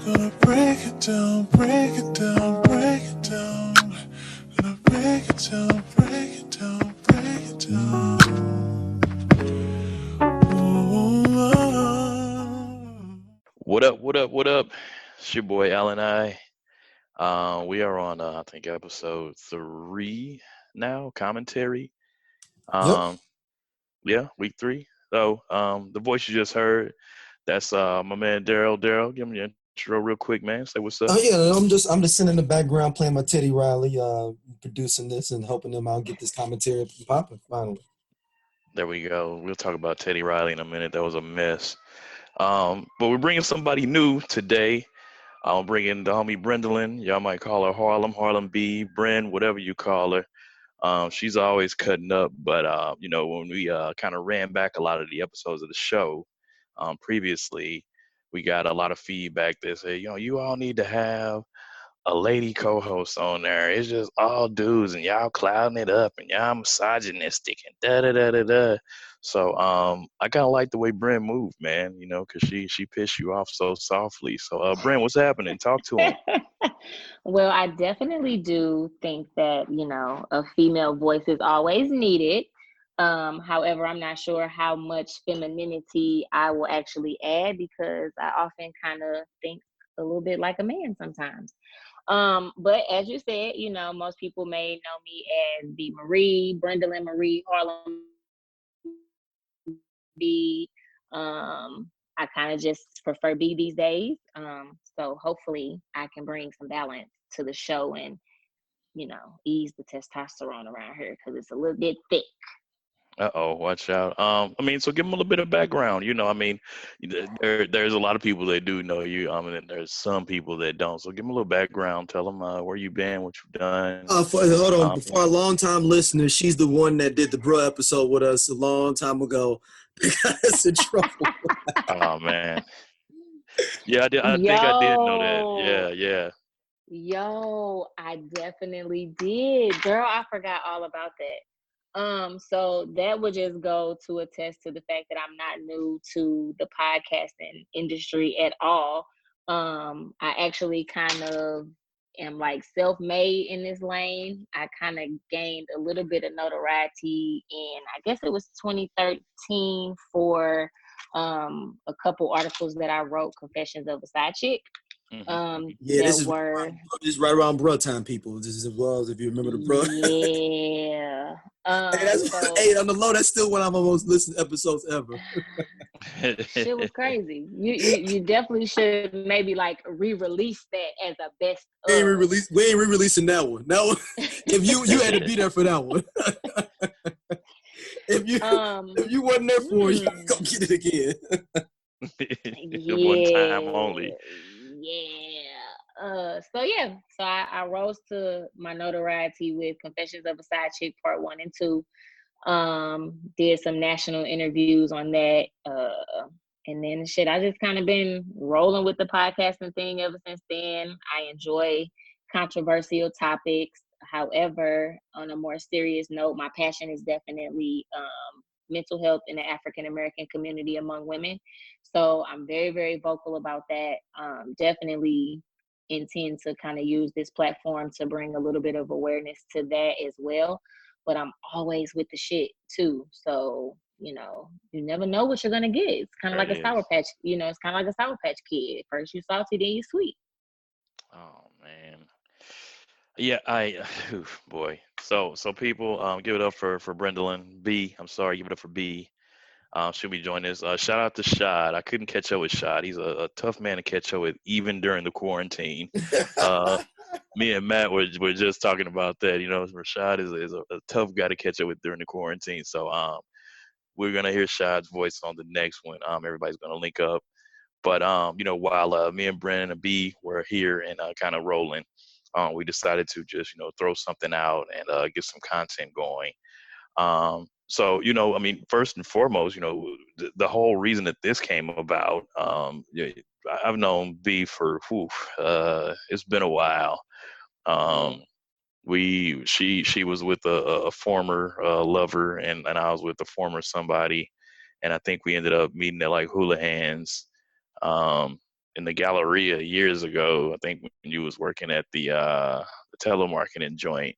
Gonna break it down, break it down, break it down. Gonna break it down, break it down, break it down. Ooh, What up? What up? What up? It's your boy Alan. We are on I think episode 3 now. Commentary. Yep. Um, yeah, week 3. So the voice you just heard, that's my man Darryl. Darryl, give me your intro real quick, man. Say what's up. Oh yeah, I'm just sitting in the background playing my Teddy Riley, producing this and helping them out get this commentary popping finally. There we go. We'll talk about Teddy Riley in a minute. That was a mess. But we're bringing somebody new today. I'm bringing the homie Brendolyn. Y'all might call her Harlem B, Bren, whatever you call her. She's always cutting up, but when we kind of ran back a lot of the episodes of the show previously, we got a lot of feedback that said, you all need to have a lady co-host on there. It's just all dudes, and y'all clouding it up, and y'all misogynistic, and da da da da da. So I kind of like the way Bren moved, man. Cause she pissed you off so softly. So Bren, what's happening? Talk to him. Well, I definitely do think that, a female voice is always needed. However, I'm not sure how much femininity I will actually add because I often kind of think a little bit like a man sometimes. But as you said, most people may know me as B Marie, Brendolyn Marie, Harlem B. I kind of just prefer B these days. So hopefully I can bring some balance to the show and, ease the testosterone around here because it's a little bit thick. Uh-oh, watch out. So give them a little bit of background. There's a lot of people that do know you. And there's some people that don't. So give them a little background. Tell them where you've been, what you've done. Hold on. For our longtime listeners, she's the one that did the bro episode with us a long time ago. Got us in trouble. Oh man. Yeah, I think I did know that. Yo, Yeah. I definitely did. Girl, I forgot all about that. So that would just go to attest to the fact that I'm not new to the podcasting industry at all. I actually kind of am like self-made in this lane. I kind of gained a little bit of notoriety in, I guess it was 2013 for a couple articles that I wrote, Confessions of a Side Chick. Yeah, There were this is right around bro time, people. This is as well as if you remember the bro. yeah. Hey, on the low, that's still one of my most listened episodes ever. Shit was crazy. You definitely should maybe like re-release that as a best We ain't of. re-releasing that one. That one, if you had to be there for that one. if you wasn't there for it, you go get it again. One time only. So I rose to my notoriety with Confessions of a Side Chick Part 1 and 2. Did some national interviews on that. And then I just kind of been rolling with the podcasting thing ever since then. I enjoy controversial topics. However, on a more serious note, my passion is definitely mental health in the African American community among women. So I'm very, very vocal about that. Definitely intend to kind of use this platform to bring a little bit of awareness to that as well. But I'm always with the shit too. So, you never know what you're gonna get. It's kind of like a sour patch, it's kind of like a sour patch kid. First you salty, then you sweet. Oh man. Yeah, boy. So people, give it up for Brendolyn B. I'm sorry, give it up for B. She'll be joining us. Shout out to Shad. I couldn't catch up with Shad. He's a tough man to catch up with, even during the quarantine. Me and Matt were just talking about that. Rashad is a tough guy to catch up with during the quarantine. So we're gonna hear Shad's voice on the next one. Everybody's gonna link up. But while me and Brennan and B were here and kind of rolling, we decided to just throw something out and get some content going. First and foremost, the whole reason that this came about, yeah, I've known B for, it's been a while. She was with a former lover, and I was with a former somebody, and I think we ended up meeting at like Houlihan's. in the Galleria years ago. I think when you was working at the telemarketing joint.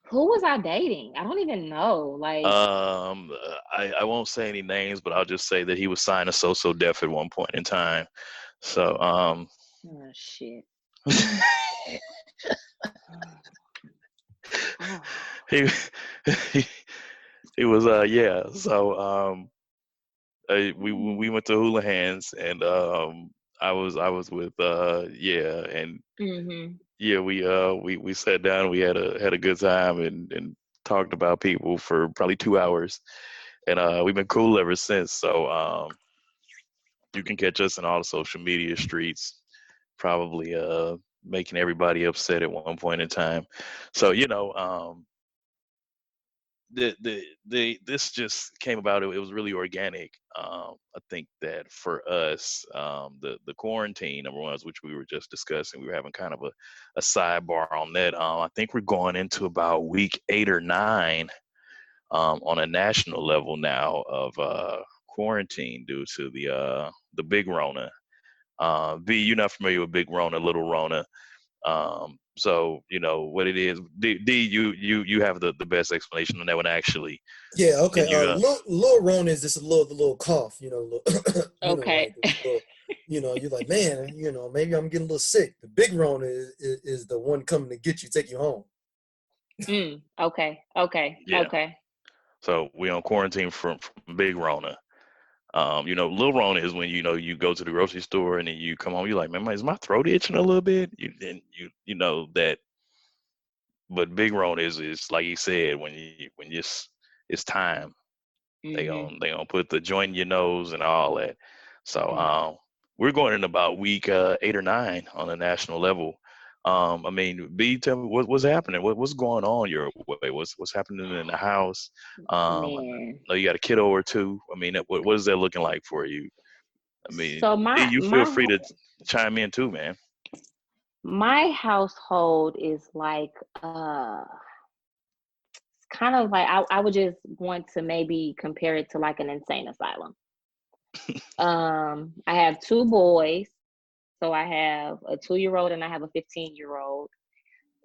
Who was I dating? I don't even know. Like, I won't say any names, but I'll just say that he was signed to So Def at one point in time. So oh shit. Oh. he, he he was yeah. So we went to Houlihan's, and I was with yeah, and Mm-hmm. yeah, we sat down, we had a good time, and talked about people for probably 2 hours, and we've been cool ever since. So you can catch us in all the social media streets, probably making everybody upset at one point in time. So this just came about. It was really organic. I think that for us, the quarantine, number one, which we were just discussing, we were having kind of a sidebar on that. I think we're going into about week 8 or 9 on a national level now of quarantine due to the big Rona. B, you're not familiar with big Rona, little Rona. So you know what it is. D, you have the best explanation on that one actually. Yeah, okay. Can you Little Ron is just the little cough, Okay. like a little, you're like, man, maybe I'm getting a little sick. The big Ron is the one coming to get you, take you home. Okay. Okay. yeah. Okay. So we on quarantine from big Rona. Little Rona is when you go to the grocery store and then you come home. You're like, man, is my throat itching a little bit? You know that. But big Rona is like you said when it's time. They Mm-hmm. gonna they gonna put the joint in your nose and all that. So Mm. we're going in about week 8 or 9 on a national level. I mean, B, tell me what's happening. What's going on your way? What's happening in the house? I Man. know you got a kiddo or two. I mean, what is that looking like for you? I mean, So D, my you feel my free to chime in too, man. my household is like kind of like I would just want to maybe compare it to like an insane asylum. I have two boys. So I have a 2-year-old and I have a 15-year-old.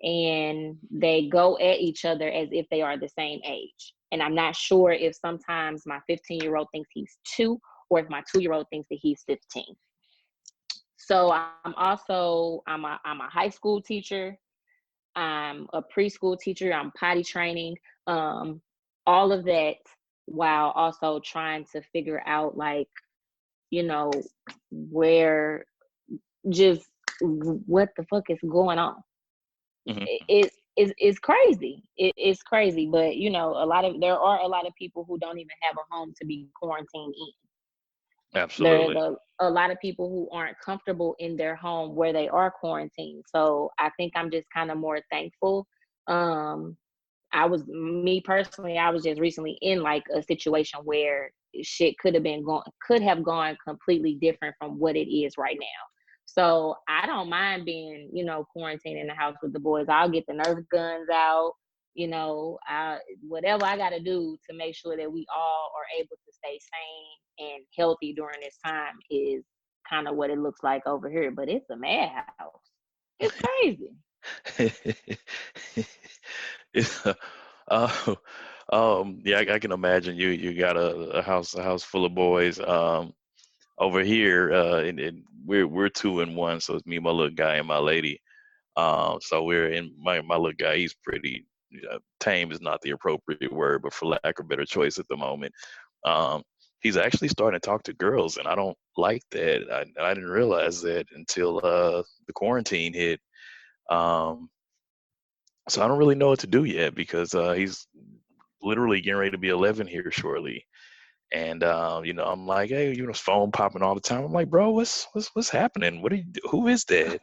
And they go at each other as if they are the same age. And I'm not sure if sometimes my 15-year-old thinks he's 2 or if my 2-year-old thinks that he's 15. So I'm a high school teacher. I'm a preschool teacher. I'm potty training. All of that while also trying to figure out like, you know, where just what the fuck is going on. Hmm. It's crazy. It's crazy, but there are a lot of people who don't even have a home to be quarantined in. There's Absolutely. a lot of people who aren't comfortable in their home where they are quarantined. So I think I'm just kind of more thankful. Um, me personally, I was just recently in like a situation where shit could have gone completely different from what it is right now. So I don't mind being, quarantined in the house with the boys. I'll get the Nerf guns out, whatever I got to do to make sure that we all are able to stay sane and healthy during this time is kind of what it looks like over here. But it's a madhouse. It's crazy. Yeah. Uh, yeah, I can imagine you got a house full of boys. Over here, and we're 2 and 1, so it's me, my little guy, and my lady. So we're in my little guy. He's pretty tame is not the appropriate word, but for lack of a better choice at the moment. Um, he's actually starting to talk to girls, and I don't like that. I didn't realize that until the quarantine hit. Um, so I don't really know what to do yet because he's literally getting ready to be 11 here shortly. And I'm like, hey, his phone popping all the time. I'm like, bro, what's happening? What are you? Who is that?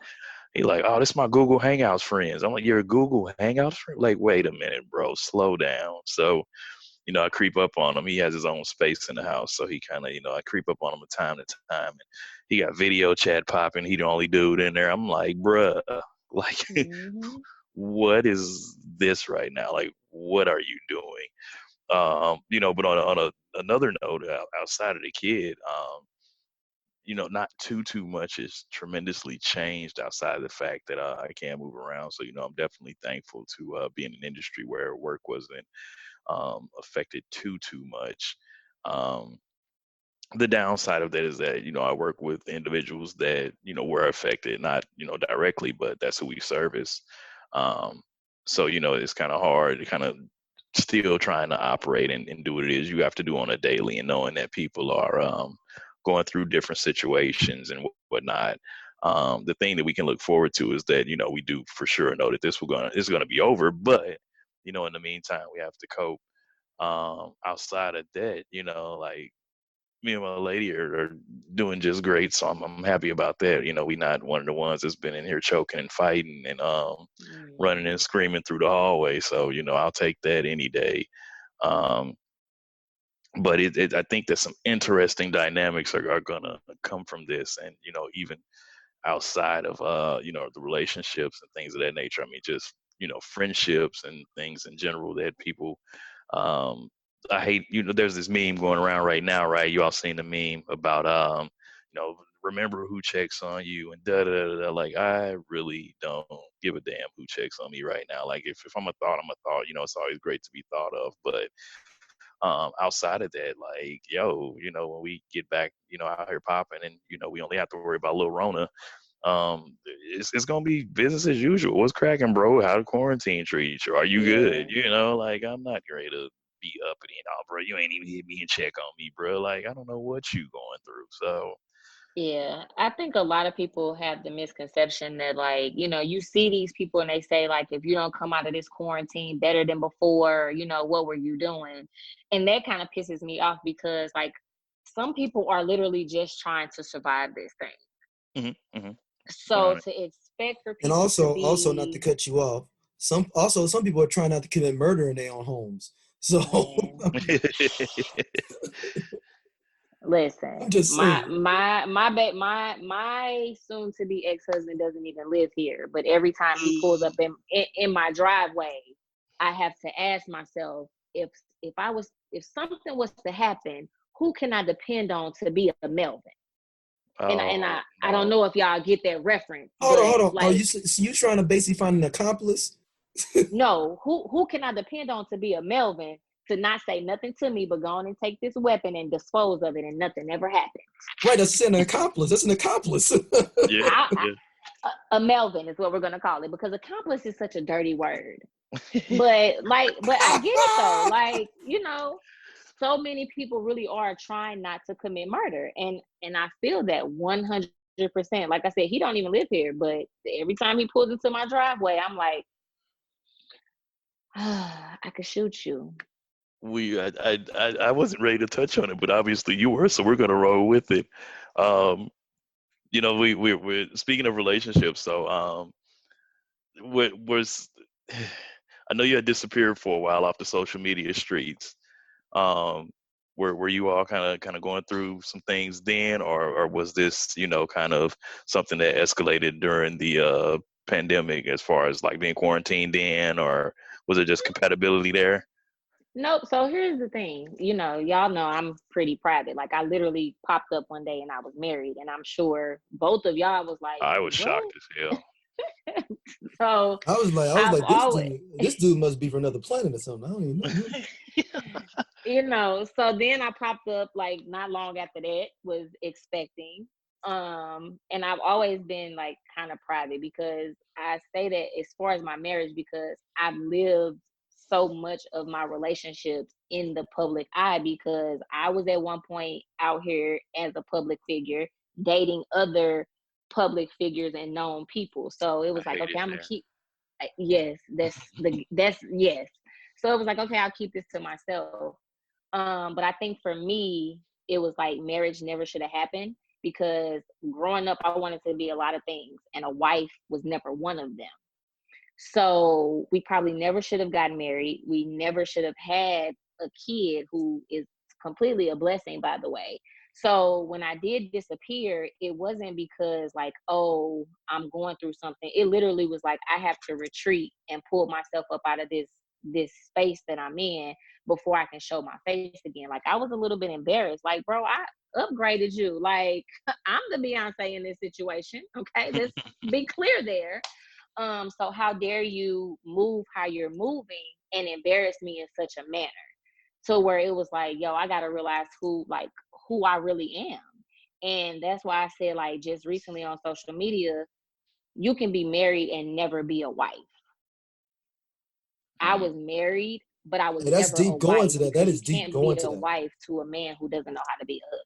He like, oh, this is my Google Hangouts friends. I'm like, you're a Google Hangouts friend? Like, wait a minute, bro, slow down. So, I creep up on him. He has his own space in the house, so he kind of, I creep up on him from time to time. And he got video chat popping. He the only dude in there. I'm like, bruh, like, Hmm. what is this right now? Like, what are you doing? But on another note, outside of the kid, not too much has tremendously changed outside of the fact that I can move around. So, I'm definitely thankful to be in an industry where work wasn't affected too much. Um, the downside of that is that I work with individuals that were affected, not directly, but that's who we service. um so it's kind of hard to kind of still trying to operate and do what it is you have to do on a daily, and knowing that people are going through different situations and whatnot. The thing that we can look forward to is that we do for sure know that this is gonna be over, but in the meantime we have to cope. Outside of that, like, me and my lady are doing just great, so I'm happy about that. We not one of the ones that's been in here choking and fighting and running and Mm. screaming through the hallway. So I'll take that any day. Um, but I think that some interesting dynamics are gonna come from this, and even outside of the relationships and things of that nature. I mean, just friendships and things in general that people um I hate. There's this meme going around right now, right? You all seen the meme about remember who checks on you and da da da da. Like, I really don't give a damn who checks on me right now. Like, if I'm a thought, I'm a thought. It's always great to be thought of, but outside of that, like, yo, when we get back, out here popping, and we only have to worry about little Rona. It's gonna be business as usual. What's cracking, bro? How the quarantine treat you? Are you good? Yeah. Like, I'm not ready to be uppity and all, bro. You ain't even hit me and check on me, bro. Like, I don't know what you going through. So, Yeah, I think a lot of people have the misconception that, like, you see these people and they say, like, if you don't come out of this quarantine better than before, what were you doing? And that kind of pisses me off because, like, some people are literally just trying to survive this thing. mm-hmm, So 100. to expect for And people to also not to be, cut you off. Some people are trying not to commit murder in their own homes. So man, listen, I'm just my saying. my my my soon to be ex-husband doesn't even live here, but every time he pulls up in my driveway, I have to ask myself, if something was to happen, who can I depend on to be a Melvin? And Oh I don't no. know if y'all get that reference, Hold on, but hold on. Are like, you trying to basically find an accomplice? no, who can I depend on to be a Melvin to not say nothing to me but go on and take this weapon and dispose of it and nothing ever happened? Right, that's an accomplice. That's an accomplice. Yeah, I, yeah. a Melvin is what we're gonna call it, because accomplice is such a dirty word. But I get it though. Like, so many people really are trying not to commit murder, and I feel that 100%. Like I said, he don't even live here, but every time he pulls into my driveway, I'm like, I could shoot you. I wasn't ready to touch on it, but obviously you were, so we're gonna roll with it. Um, we're speaking of relationships, so what was I know you had disappeared for a while off the social media streets. Um, were you all kind of going through some things then, or was this kind of something that escalated during the pandemic, as far as like being quarantined in, or was it just compatibility there? Nope. So here's the thing. Y'all know I'm pretty private. Like, I literally popped up one day and I was married, and I'm sure both of y'all was like, I was "What?" shocked as hell. So I was I've like, always, this dude must be from another planet or something. I don't even know. so then I popped up like not long after that, was expecting. And I've always been like kind of private, because I say that as far as my marriage, because I've lived so much of my relationships in the public eye, because I was at one point out here as a public figure dating other public figures and known people. So it I was like, hate okay, it I'm gonna there. keep, yes, that's yes. So it was like, okay, I'll keep this to myself. But I think for me, it was like marriage never should have happened, because growing up, I wanted to be a lot of things, and a wife was never one of them. So we probably never should have gotten married. We never should have had a kid, who is completely a blessing, by the way. So when I did disappear, it wasn't because, like, oh, I'm going through something. It literally was like, I have to retreat and pull myself up out of this space that I'm in before I can show my face again. Like, I was a little bit embarrassed. Like, bro, upgraded you. Like, I'm the Beyonce in this situation. Okay, let's be clear there. So how dare you move how you're moving and embarrass me in such a manner? To where it was like, yo, I gotta realize who I really am. And that's why I said, like, just recently on social media, you can be married and never be a wife. I was married, but I was Hey, that's never a deep going wife to that. That because is you deep can't be going to a that. wife to a man who doesn't know how to be a husband.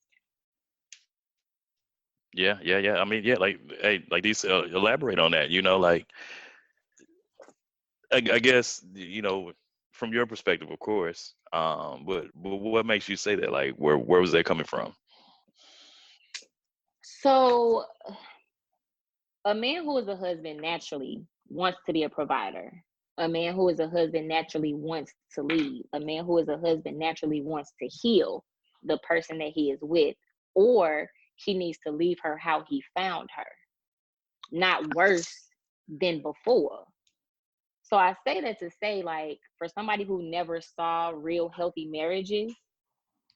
Yeah. I mean, yeah, like, hey, like these, elaborate on that. Like, I guess, from your perspective, of course. But what makes you say that? Like, where was that coming from? So a man who is a husband naturally wants to be a provider. A man who is a husband naturally wants to lead. A man who is a husband naturally wants to heal the person that he is with, or he needs to leave her how he found her, not worse than before. So I say that to say, like, for somebody who never saw real healthy marriages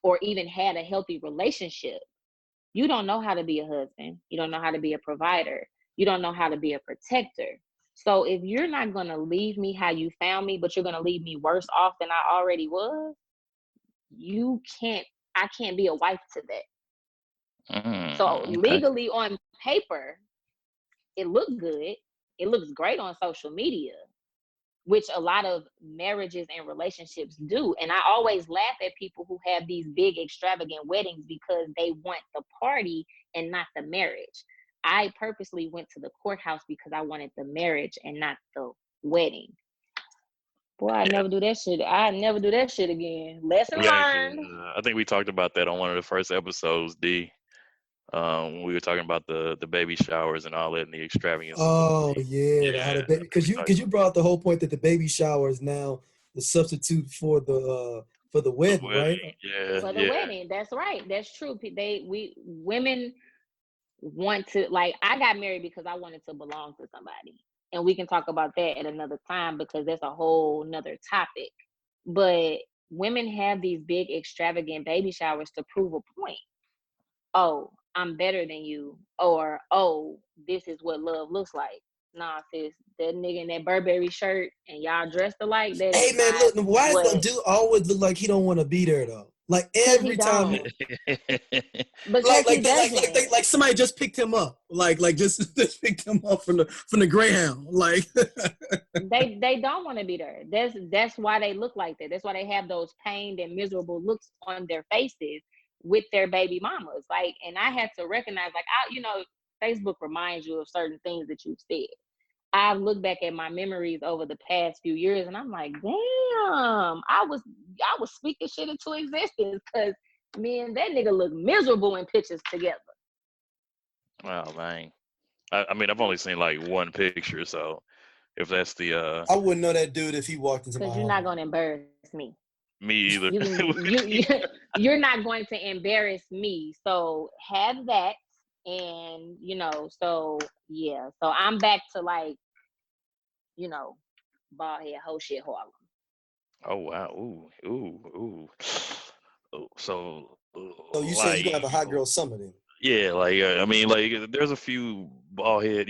or even had a healthy relationship, you don't know how to be a husband. You don't know how to be a provider. You don't know how to be a protector. So if you're not going to leave me how you found me, but you're going to leave me worse off than I already was, I can't be a wife to that. So Okay. legally on paper, it looks good. It looks great on social media, which a lot of marriages and relationships do. And I always laugh at people who have these big extravagant weddings because they want the party and not the marriage. I purposely went to the courthouse because I wanted the marriage and not the wedding. Boy, I Yeah. never do that shit. I never do that shit again. Lesson We actually, learned. I think we talked about that on one of the first episodes, D. When we were talking about the baby showers and all that and the extravagance of the Oh wedding. yeah, how Yeah, the I think we because talked you brought up the whole point that the baby shower is now the substitute for the about the wedding, right? wedding. For the Yeah. wedding. That's right. That's true. Women want to, like, I got married because I wanted to belong to somebody. And we can talk about that at another time because that's a whole nother topic. But women have these big extravagant baby showers to prove a point. Oh, I'm better than you, or oh, this is what love looks like. Nah, sis, that nigga in that Burberry shirt and y'all dressed alike, that Hey is man, not look, why does the what. dude always look like he don't want to be there though? Like Cause he every time, don't. Because he doesn't. like somebody just picked him up, like just, just picked him up from the Greyhound, like. They don't want to be there. That's why they look like that. That's why they have those pained and miserable looks on their faces with their baby mamas. Like, and I had to recognize, like, Facebook reminds you of certain things that you've said. I've looked back at my memories over the past few years, and I'm like, damn, I was speaking shit into existence because me and that nigga look miserable in pictures together. Oh man. I mean, I've only seen like one picture, so if that's the I wouldn't know that dude if he walked into my Because you're home. not gonna embarrass me. me either. You can you're not going to embarrass me. So have that, and so yeah. So I'm back to, like, you know, bald head whole shit Harlem. Oh wow. Ooh. Oh, so, So you saying you like, gonna have a hot girl summer then? yeah, like, I mean, like, there's a few bald head.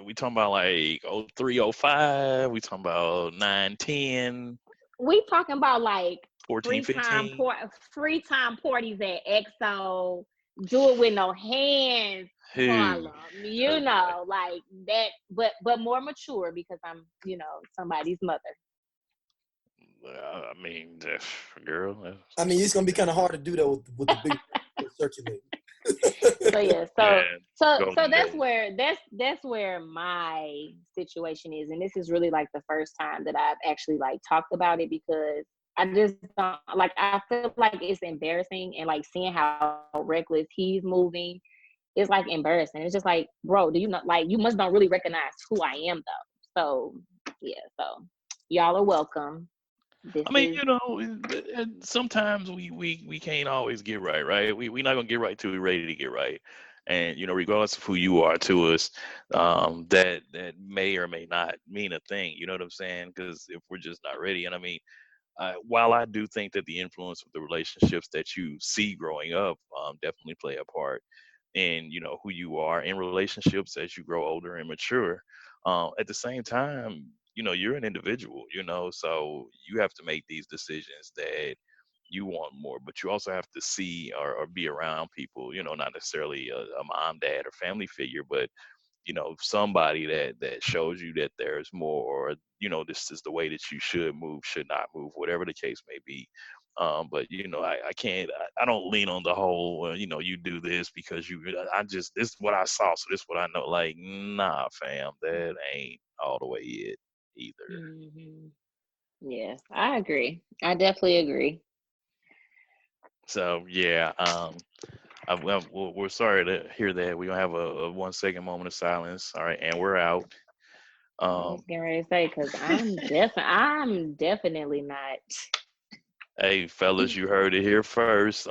We talking about like 03, 05. We talking about 9, 10, We talking about, like, 14, free time 15. free time parties at EXO. Do it with no hands, Who? Harlem. Okay. Like that, but more mature because I'm somebody's mother. I mean, girl. I mean, it's gonna be kind of hard to do that with the big circulating. So yeah, Yeah, so golden that's days. where my situation is, and this is really like the first time that I've actually like talked about it because I just don't like. I feel like it's embarrassing, and like seeing how reckless he's moving is like embarrassing. It's just like, bro, do you not like you must not really recognize who I am though. So yeah, so y'all are welcome. This I mean, is and sometimes we can't always get right, right? We not gonna get right till we're ready to get right. And regardless of who you are to us, that may or may not mean a thing. You know what I'm saying? Because if we're just not ready, and I mean, while I do think that the influence of the relationships that you see growing up definitely play a part in who you are in relationships as you grow older and mature. At the same time, you're an individual, so you have to make these decisions that you want more, but you also have to see or be around people, not necessarily a mom, dad, or family figure, but somebody that shows you that there's more, or this is the way that you should move, should not move, whatever the case may be. But I can't, I don't lean on the whole you do this because I just, this is what I saw, so this is what I know. Like, nah, fam, that ain't all the way it either. Hmm. Yeah, I agree. I definitely agree. So yeah, we're sorry to hear that. We're gonna have a 1 second moment of silence. All right, and we're out. I was um getting ready to say because I'm definitely not. Hey, fellas, you heard it here first.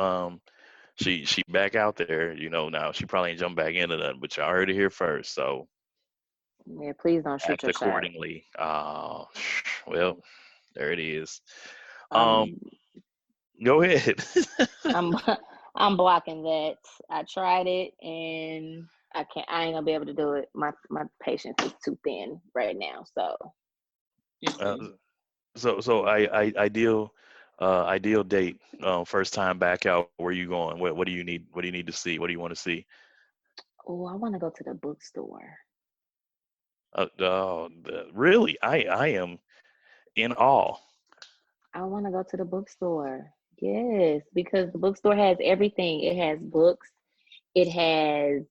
She back out there. Now she probably ain't jump back into that, but y'all heard it here first. So Yeah, please don't shoot act your shot. accordingly. Well, there it is. Um, I'm go ahead. I'm I'm blocking that. I tried it and I can't. I ain't gonna be able to do it. My patience is too thin right now. So. uh, Mm-mm. so ideal date. First time back out. Where you going? What do you need? What do you need to see? What do you want to see? Oh, I want to go to the bookstore. Really, I am in awe. I want to go to the bookstore. Yes, because the bookstore has everything. It has books. It has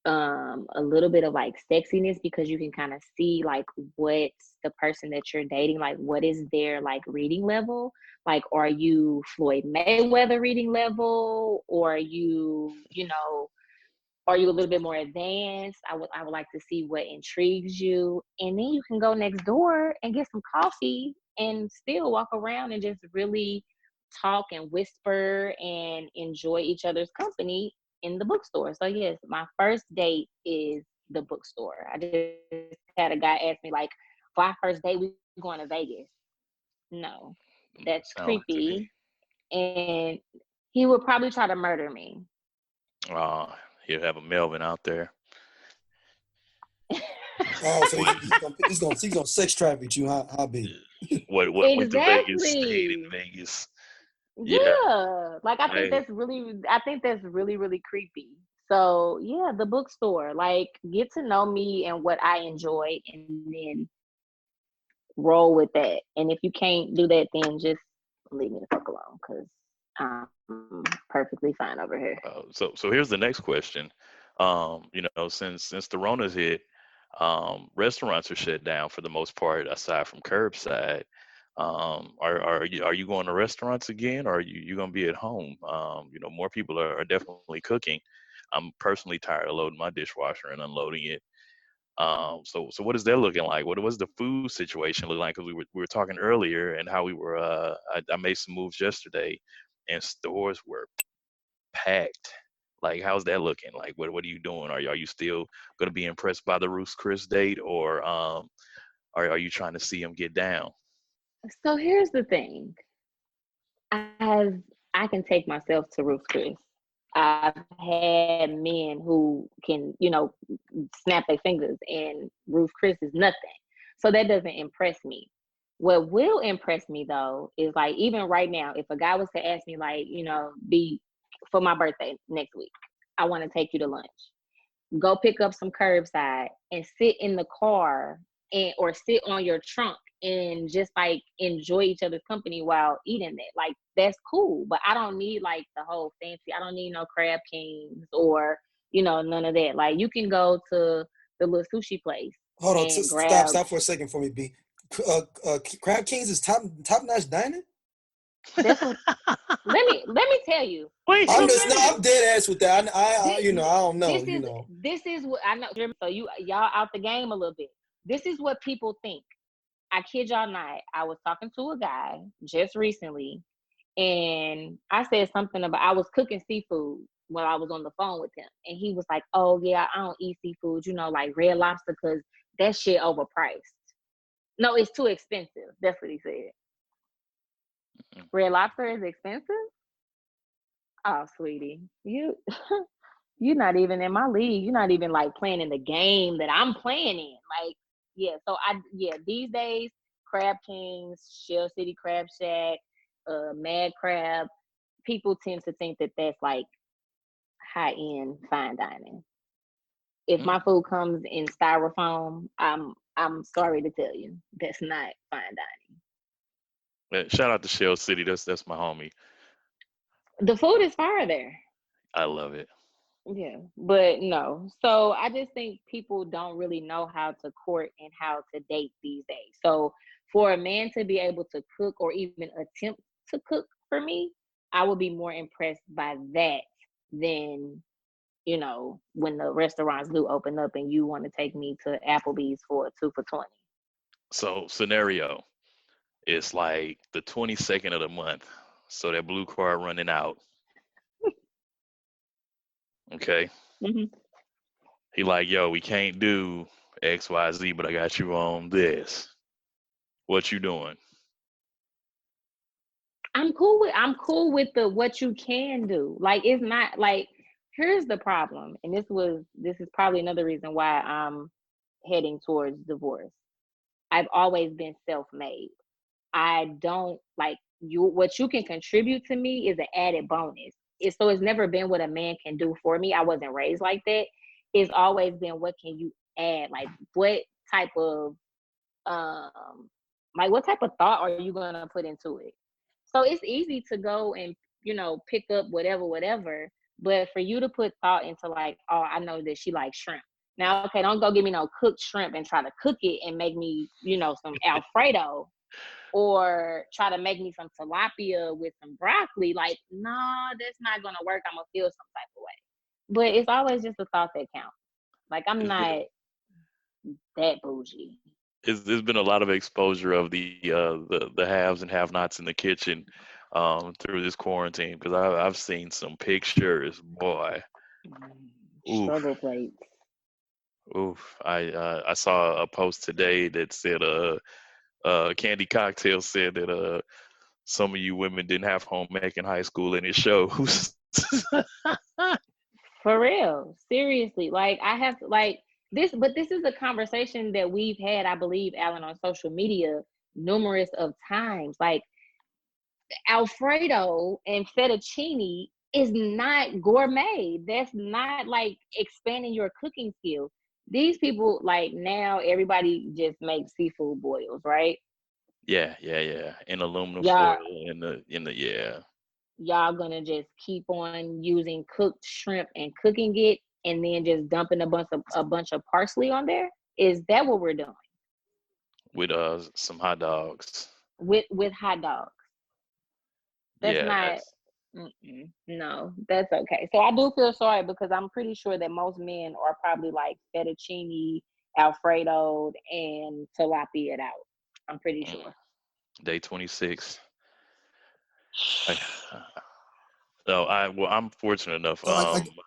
a little bit of like sexiness because you can kind of see like what's the person that you're dating, like what is their like reading level. Like, are you Floyd Mayweather reading level, or are you, are you a little bit more advanced? I would like to see what intrigues you. And then you can go next door and get some coffee and still walk around and just really talk and whisper and enjoy each other's company in the bookstore. So yes, my first date is the bookstore. I just had a guy ask me like, for our first date, we going to Vegas. No, that's Sound like to me. creepy. And he would probably try to murder me. Uh, you have a Melvin out there. Oh, so We he's gonna sex traffic you, huh, B? what went to Vegas, stayed in Exactly. Vegas. Yeah. Yeah. Like Hey. I think that's really, really creepy. So yeah, the bookstore. Like get to know me and what I enjoy and then roll with that. And if you can't do that, then just leave me the fuck alone because I'm perfectly fine over here. So here's the next question. Since the Rona's hit, restaurants are shut down for the most part, aside from curbside. Are you going to restaurants again, or are you going to be at home? More people are definitely cooking. I'm personally tired of loading my dishwasher and unloading it. So what is that looking like? What was the food situation look like? Because we were talking earlier and how we were. I made some moves yesterday, and stores were packed. Like, how's that looking? Like, what are you doing? Are you still going to be impressed by the Ruth's Chris date, or are you trying to see him get down? So here's the thing. I've I can take myself to Ruth's Chris. I've had men who can, snap their fingers, and Ruth Chris is nothing. So that doesn't impress me. What will impress me though is like even right now, if a guy was to ask me like, be for my birthday next week, I want to take you to lunch. Go pick up some curbside and sit in the car and or sit on your trunk and just like enjoy each other's company while eating that. Like that's cool. But I don't need like the whole fancy. I don't need no crab kings or none of that. Like you can go to the little sushi place Hold on, and stop, grab stop for a second for me, B. Crab Kings is top notch dining. that's what let me tell you. Wait, I'm so just no, I'm dead ass with that. I This, I don't know, this is what I know. So y'all out the game a little bit. This is what people think. I kid y'all not. I was talking to a guy just recently, and I said something about I was cooking seafood while I was on the phone with him, and he was like, "Oh yeah, I don't eat seafood, like Red Lobster, because that shit overpriced. No, it's too expensive." That's what he said. Red Lobster is expensive? Oh, sweetie, you're not even in my league. You're not even like playing in the game that I'm playing in. Like, yeah. So these days, Crab Kings, Shell City Crab Shack, Mad Crab, people tend to think that that's like high end fine dining. If Mm. my food comes in styrofoam, I'm sorry to tell you, that's not fine dining. Shout out to Shell City. That's my homie. The food is fire there. I love it. Yeah, but no. So I just think people don't really know how to court and how to date these days. So for a man to be able to cook or even attempt to cook for me, I would be more impressed by that than, when the restaurants do open up and you want to take me to Applebee's for a 2 for 20. So scenario, it's like the 22nd of the month. So that blue card running out. Okay. Hmm. He like, yo, we can't do XYZ, but I got you on this. What you doing? I'm cool with the what you can do. Like, it's not like, here's the problem, and this is probably another reason why I'm heading towards divorce. I've always been self-made. I don't like you. What you can contribute to me is an added bonus. It's never been what a man can do for me. I wasn't raised like that. It's always been what can you add? What type of um what type of thought are you gonna put into it? So it's easy to go and pick up whatever. But for you to put thought into like, oh, I know that she likes shrimp. Now, okay, don't go give me no cooked shrimp and try to cook it and make me, some Alfredo or try to make me some tilapia with some broccoli. Like, no, that's not gonna work. I'm gonna feel some type of way. But it's always just the thought that counts. Like, I'm It's been not that bougie. there's been a lot of exposure of the haves and have-nots in the kitchen through this quarantine because I've seen some pictures, boy. Oof, Struggle plates. oof. I saw a post today that said Candy Cocktail said that some of you women didn't have home ec in high school and it shows. For real. Seriously. Like, I have to, like, this is a conversation that we've had, I believe, Alan, on social media numerous of times. Like, Alfredo and fettuccine is not gourmet. That's not like expanding your cooking skills. These people, like, now everybody just makes seafood boils, right? Yeah. In aluminum foil Y'all in the yeah. y'all gonna just keep on using cooked shrimp and cooking it and then just dumping a bunch of parsley on there? Is that what we're doing With some hot dogs. with hot dogs? That's Yeah, not. that's No, that's okay. So I do feel sorry because I'm pretty sure that most men are probably like fettuccine, Alfredo, and tilapia it out. I'm pretty mm, sure. day 26. I, no, I'm fortunate enough. So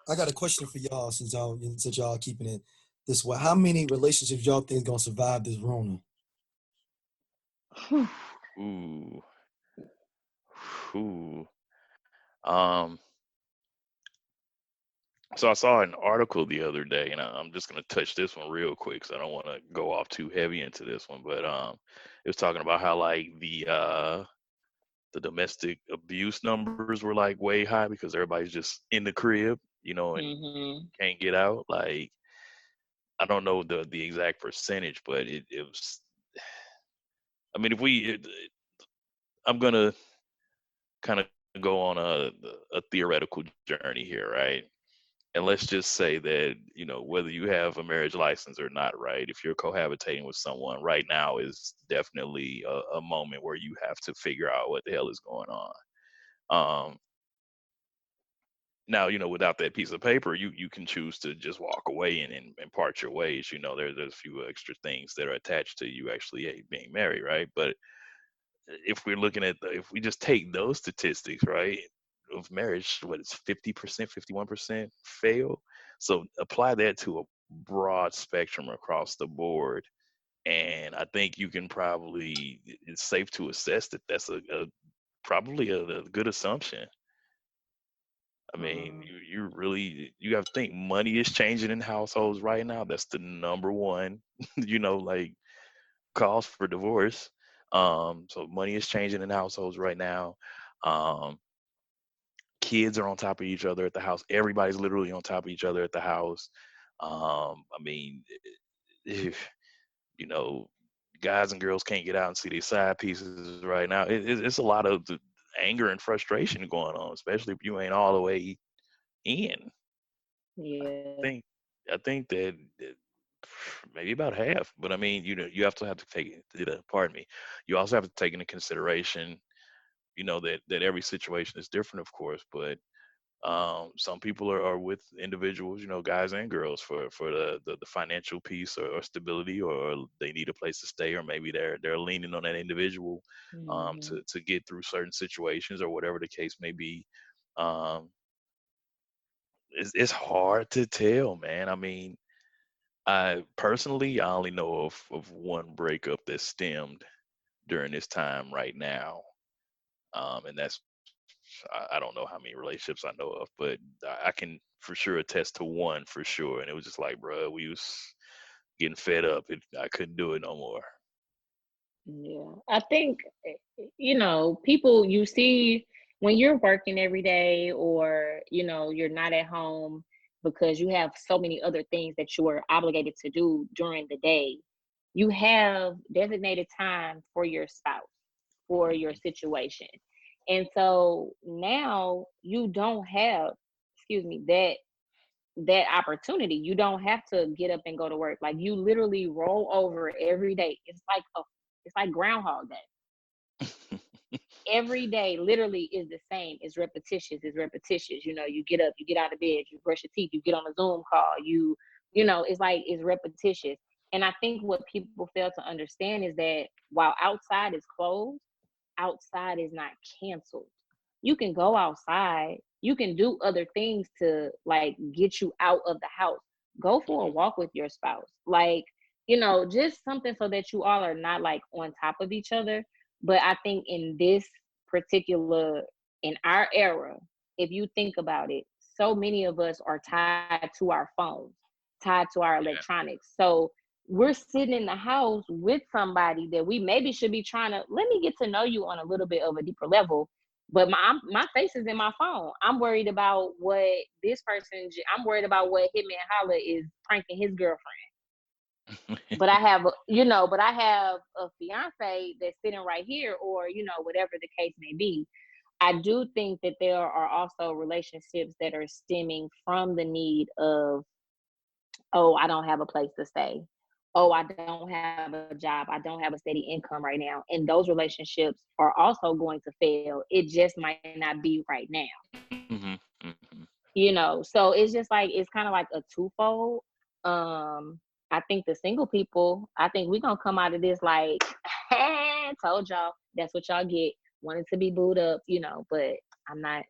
I got a question for y'all since y'all keeping it this way. How many relationships y'all think is gonna survive this Rona? Ooh, ooh. Um, so I saw an article the other day, and I'm just gonna touch this one real quick, because I don't want to go off too heavy into this one. But it was talking about how like the domestic abuse numbers were like way high because everybody's just in the crib, and Hmm. can't get out. Like I don't know the exact percentage, but it was. I mean, I'm gonna kind of go on a theoretical journey here, right? And let's just say that whether you have a marriage license or not, right? If you're cohabitating with someone right now is definitely a moment where you have to figure out what the hell is going on. Um, Now, without that piece of paper, you can choose to just walk away and part your ways. There's a few extra things that are attached to you actually being married, right? But if we're looking at if we just take those statistics, right, of marriage, what is 50%, 51% fail. So apply that to a broad spectrum across the board, and I think you can probably it's safe to assess that that's a probably a good assumption. I mean, Mm, you really you have to think money is changing in households right now. That's the number one, like cause for divorce. So money is changing in households right now. Um, Kids are on top of each other at the house. Everybody's literally on top of each other at the house. I mean, if, you know, guys and girls can't get out and see their side pieces right now. It's a lot of anger and frustration going on, especially if you ain't all the way in. yeah. think I think that maybe about half, but I mean, you have to take pardon me. You also have to take into consideration, that every situation is different, of course, but some people are with individuals, guys and girls for the financial piece or stability, or they need a place to stay, or maybe they're leaning on that individual Hmm. to get through certain situations or whatever the case may be. Um, it's hard to tell, man. I mean, I personally, I only know of one breakup that stemmed during this time right now, and that's I don't know how many relationships I know of, but I can for sure attest to one for sure, and it was just like, bro, we was getting fed up. I couldn't do it no more. Yeah, I think, people you see when you're working every day, or you're not at home because you have so many other things that you are obligated to do during the day. You have designated time for your spouse, for your Hmm. situation. And so now you don't have, excuse me, that opportunity. You don't have to get up and go to work. Like, you literally roll over every day. It's like Groundhog Day. Every day literally is the same. It's repetitious. You get up, you get out of bed, you brush your teeth, you get on a Zoom call, it's like it's repetitious. And I think what people fail to understand is that while outside is closed, outside is not canceled. You can go outside, you can do other things to like get you out of the house. Go for a Hmm. walk with your spouse. Like, just something so that you all are not like on top of each other. But I think in this particular, in our era, if you think about it, so many of us are tied to our phones, tied to our Yeah. electronics. So we're sitting in the house with somebody that we maybe should be trying to let me get to know you on a little bit of a deeper level, but my face is in my phone. I'm worried about what this person. I'm worried about what Hitman Holla is pranking his girlfriend. But I have a fiance that's sitting right here, or whatever the case may be. I do think that there are also relationships that are stemming from the need of, oh, I don't have a place to stay. Oh, I don't have a job. I don't have a steady income right now. And those relationships are also going to fail. It just might not be right now. Hmm. Hmm. So it's just like, it's kind of like a twofold. I think the single people, I think we're gonna come out of this like, hey, told y'all that's what y'all get. Wanted to be booed up, but I'm not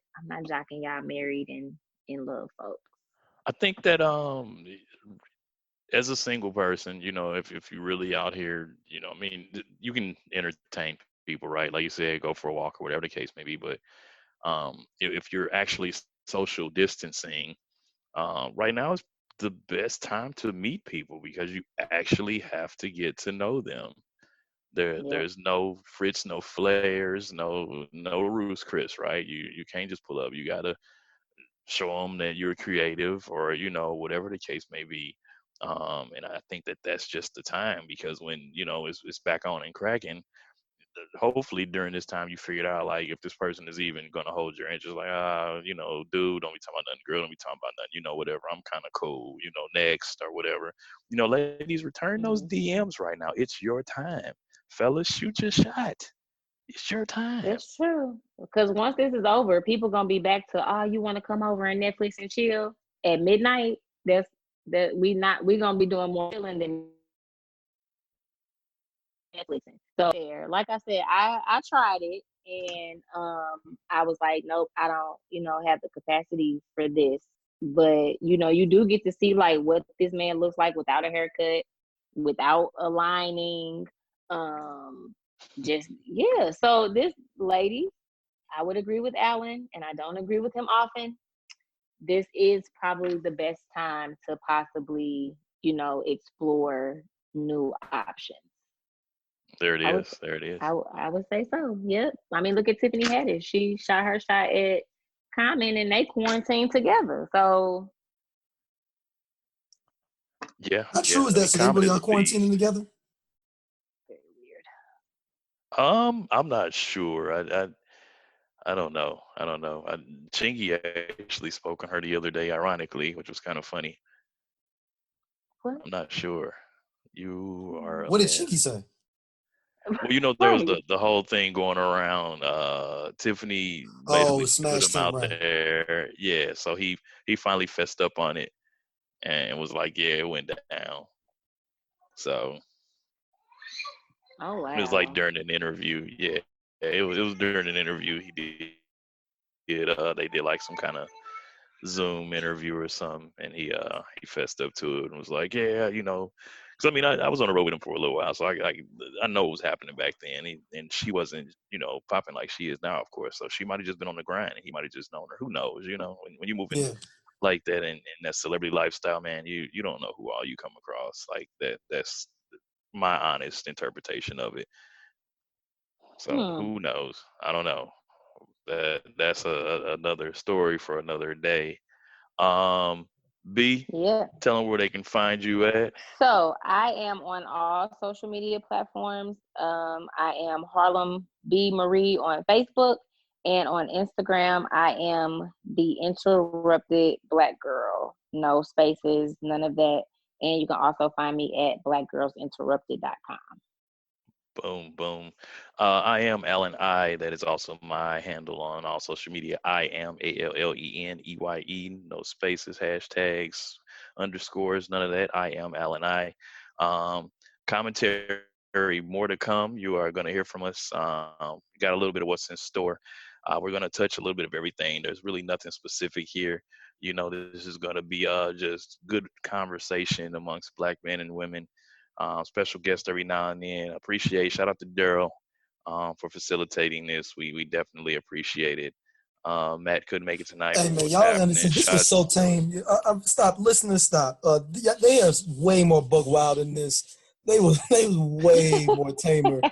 jocking y'all married and in love, folks. I think that as a single person, if you're really out here, I mean, you can entertain people, right? Like you said, go for a walk or whatever the case may be. But if you're actually social distancing, right now is the best time to meet people because you actually have to get to know them. Yep. There's no Fritz, no flares, no Roost Chris, right? You can't just pull up. You gotta show them that you're creative, or whatever the case may be. And I think that that's just the time, because when it's back on and cracking, hopefully during this time you figured out, like, if this person is even going to hold your interest, like, dude, don't be talking about nothing, girl, don't be talking about nothing, whatever, I'm kind of cool, next, or whatever. Ladies, return those Mm-hmm. DMs right now. It's your time. Fellas, shoot your shot. It's your time. That's true. Because once this is over, people gonna be back to, oh, you want to come over and Netflix and chill at midnight. That's that we gonna be doing more chilling than Netflixing. So there, like I said, I tried it, and I was like, nope, I don't have the capacity for this. But you do get to see like what this man looks like without a haircut, without a lining, just yeah. So this lady. I would agree with Alan, and I don't agree with him often. This is probably the best time to possibly, explore new options. There it I would, is. There it is. I would say so. Yep. I mean, look at Tiffany Haddish. She shot her shot at Common, and they quarantined together. So Yeah, How yeah. true is I that? mean, So they Common really is are a quarantining beast. together? very weird. I'm not sure. I don't know. I don't know. Chingy actually spoke on her the other day, ironically, which was kind of funny. What? I'm not sure. You are a What did Chinky mess. say? Well, there was Right. the whole thing going around. Tiffany Oh, basically put smashed him him, out right. there. Yeah, so he finally fessed up on it and was like, "Yeah, it went down." So Oh it was like wow. during an interview. Yeah, it was during an interview he did. They did like some kind of Zoom interview or something, and he fessed up to it and was like, "Yeah, because I mean, I was on the road with him for a little while, so I know what was happening back then, and she wasn't popping like she is now, of course. So she might have just been on the grind, and he might have just known her. Who knows? When you're moving Yeah. like that in that celebrity lifestyle, man, you don't know who all you come across. Like that. That's my honest interpretation of it. So Hmm. who knows? I don't know. That's another story for another day. Um, B, Yeah. tell them where they can find you at. So I am on all social media platforms. I am Harlem B Marie on Facebook, and on Instagram, I am the Interrupted Black Girl. No spaces, none of that. And you can also find me at blackgirlsinterrupted.com. Boom, boom. I am Alan I. That is also my handle on all social media. I am ALLENEYE. No spaces, hashtags, underscores, none of that. I am Alan I. Commentary, more to come. You are going to hear from us. Got a little bit of what's in store. We're going to touch a little bit of everything. There's really nothing specific here. This is going to be just good conversation amongst black men and women. Special guest every now and then. Shout out to Darryl for facilitating this. We definitely appreciate it. Matt couldn't make it tonight, Hey but man, what's y'all happening? understand? This was so tame. Stop, listeners, stop. They are way more bug wild than this. They was way more tamer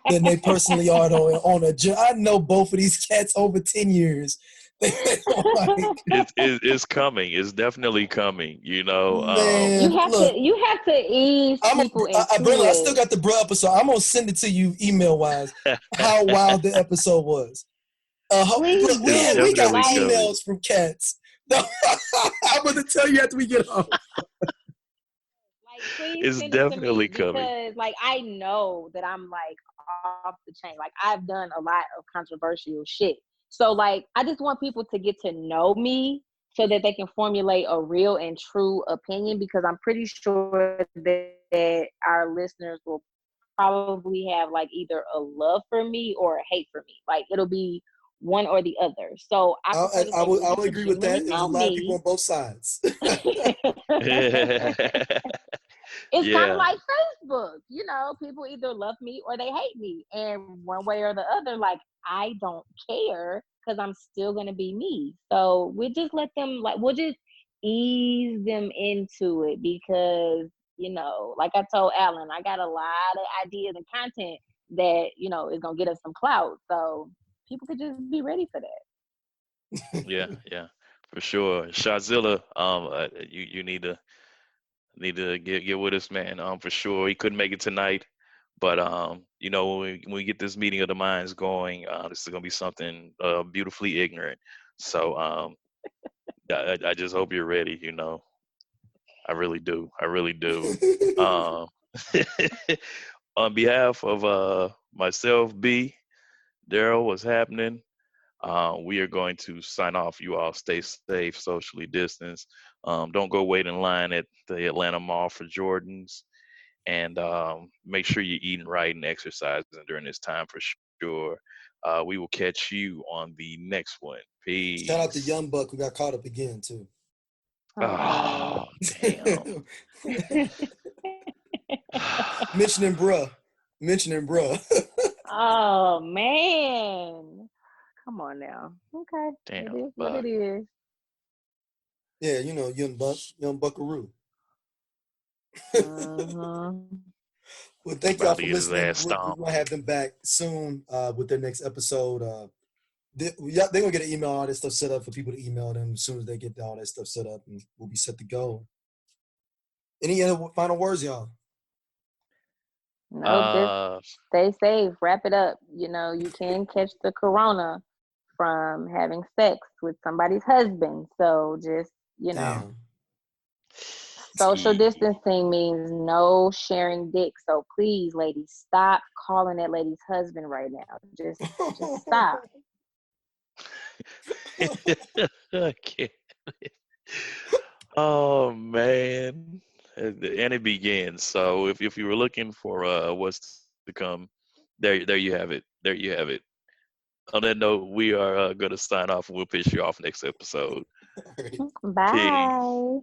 than they personally are on a. I know both of these cats over 10 years. They don't like, It's coming. It's definitely coming. man. Look, You have to ease people Brandon, into I still it. got the bro episode. I'm gonna send it to you email wise. How wild the episode was. Please Look, It's we do. got definitely Like, coming. emails from cats. No, I'm gonna tell you after we get home. please It's send it to definitely me coming. because, like, I know that I'm like off the chain. Like, I've done a lot of controversial shit. So, like, I just want people to get to know me so that they can formulate a real and true opinion because I'm pretty sure that our listeners will probably have like either a love for me or a hate for me. Like, it'll be one or the other. So, I prefer that they I really will get to agree with that. genuinely There's a know lot of people me. on both sides. It's kind of Yeah, like Facebook. People either love me or they hate me. And one way or the other, like, I don't care because I'm still going to be me. So we just let them, like, we'll just ease them into it because, like I told Alan, I got a lot of ideas and content that, is going to get us some clout. So people could just be ready for that. yeah, for sure. Shazilla, you need to get with us, man. For sure. He couldn't make it tonight, but when we get this meeting of the minds going, this is gonna be something beautifully ignorant. So I just hope you're ready. I really do. I really do. Um, on behalf of myself, B, Darryl, what's happening? We are going to sign off. You all stay safe, socially distance. Don't go wait in line at the Atlanta Mall for Jordans. And make sure you're eating right and exercising during this time for sure. We will catch you on the next one. Shout out to Peace. Young Buck who got caught up again too. Oh. Oh, damn. Mentioning bruh. Oh man. Come on Wow. Okay. Damn, It is what Buck. it is. Yeah, you know, young Buckaroo. Mm-hmm. Well, thank y'all About to for get his listening. ass We're stomped. gonna have them back soon with their next episode. They're gonna get an email, all this stuff set up for people to email them as soon as they get all that stuff set up, and we'll be set to go. Any other final words, y'all? No, just Uh, stay safe. Wrap it up. You know, you can catch the corona from having sex with somebody's husband. So just, Damn. social see. distancing means no sharing dick. So please, ladies, stop calling that lady's husband right now. Just stop. Okay. Oh man, and it begins. So if you were looking for what's to come, there you have it. There you have it. On that note, we are going to sign off and we'll piss you off next episode. All right. Peace. Bye.